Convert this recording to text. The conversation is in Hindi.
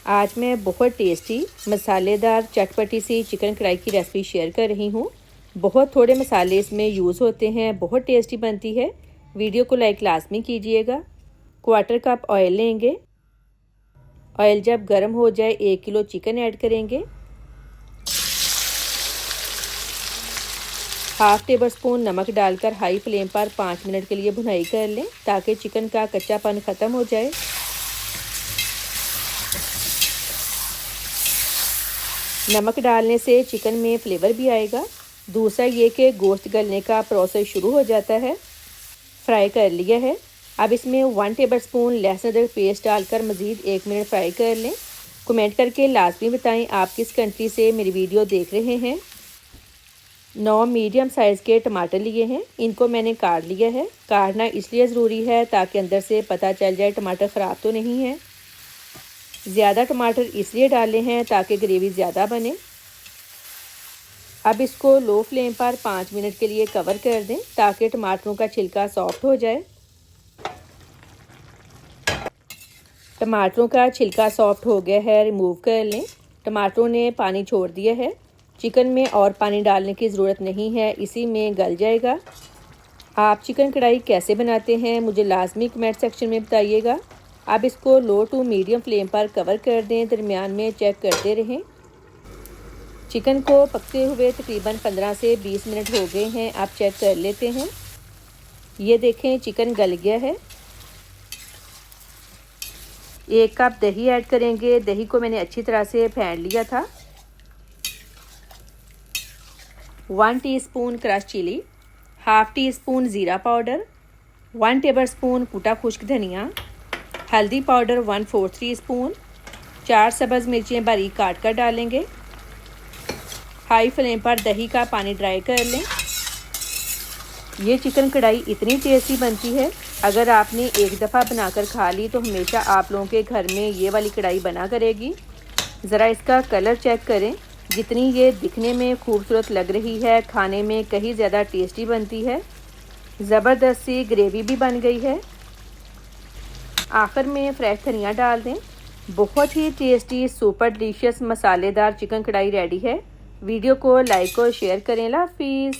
आज मैं बहुत टेस्टी मसालेदार चटपटी सी चिकन कढ़ाई की रेसिपी शेयर कर रही हूँ। बहुत थोड़े मसाले इसमें यूज़ होते हैं, बहुत टेस्टी बनती है। वीडियो को लाइक लाजमी कीजिएगा। 1/4 कप ऑयल लेंगे। ऑयल जब गर्म हो जाए 1 किलो चिकन ऐड करेंगे। 1/2 टेबलस्पून नमक डालकर हाई फ्लेम पर 5 मिनट के लिए भुनाई कर लें ताकि चिकन का कच्चापन ख़त्म हो जाए। नमक डालने से चिकन में फ्लेवर भी आएगा। दूसरा ये कि गोश्त गलने का प्रोसेस शुरू हो जाता है। फ्राई कर लिया है। अब इसमें 1 टेबलस्पून लहसुन अदरक पेस्ट डालकर मज़ीद 1 मिनट फ्राई कर लें। कमेंट करके लाजमी बताएं आप किस कंट्री से मेरी वीडियो देख रहे हैं। 9 मीडियम साइज़ के टमाटर लिए हैं, इनको मैंने काट लिया है। काटना इसलिए ज़रूरी है ताकि अंदर से पता चल जाए टमाटर ख़राब तो नहीं है। ज़्यादा टमाटर इसलिए डाले हैं ताकि ग्रेवी ज़्यादा बने। अब इसको लो फ्लेम पर 5 मिनट के लिए कवर कर दें ताकि टमाटरों का छिलका सॉफ्ट हो जाए। टमाटरों का छिलका सॉफ्ट हो गया है, रिमूव कर लें। टमाटरों ने पानी छोड़ दिया है। चिकन में और पानी डालने की ज़रूरत नहीं है, इसी में गल जाएगा। आप चिकन कढ़ाई कैसे बनाते हैं मुझे लाजमी कमेंट सेक्शन में बताइएगा। अब इसको लो टू मीडियम फ्लेम पर कवर कर दें, दरमियान में चेक करते रहें। चिकन को पकते हुए तकरीबन 15 से 20 मिनट हो गए हैं। आप चेक कर लेते हैं। ये देखें चिकन गल गया है। 1 कप दही ऐड करेंगे। दही को मैंने अच्छी तरह से फेंट लिया था। 1 टीस्पून क्रश चिली, 1/2 टीस्पून ज़ीरा पाउडर, 1 टेबलस्पून कुटा खुश्क धनिया, हल्दी पाउडर 1/4 टीस्पून, 4 सब्ज़ मिर्चें बारीक काट कर डालेंगे। हाई फ्लेम पर दही का पानी ड्राई कर लें। ये चिकन कढ़ाई इतनी टेस्टी बनती है, अगर आपने एक दफ़ा बनाकर खा ली तो हमेशा आप लोगों के घर में ये वाली कढ़ाई बना करेगी। ज़रा इसका कलर चेक करें, जितनी ये दिखने में खूबसूरत लग रही है खाने में कहीं ज़्यादा टेस्टी बनती है। ज़बरदस्त सी ग्रेवी भी बन गई है। आखिर में फ्रेश धनिया डाल दें। बहुत ही टेस्टी सुपर डिलीशियस मसालेदार चिकन कढ़ाई रेडी है। वीडियो को लाइक और शेयर करें। अल्लाह हाफिज़।